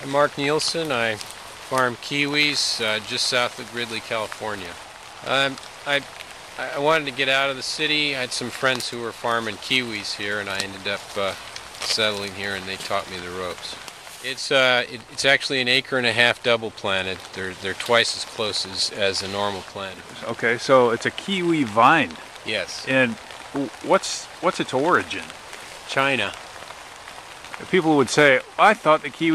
I'm Mark Nielson. I farm kiwis just south of Gridley, California. I wanted to get out of the city. I had some friends who were farming kiwis here, and I ended up settling here, and they taught me the ropes. It's actually an 1.5 acre double planted. They're twice as close as a normal plant. Okay, so it's a kiwi vine. Yes. And what's its origin? China. People would say, I thought the kiwi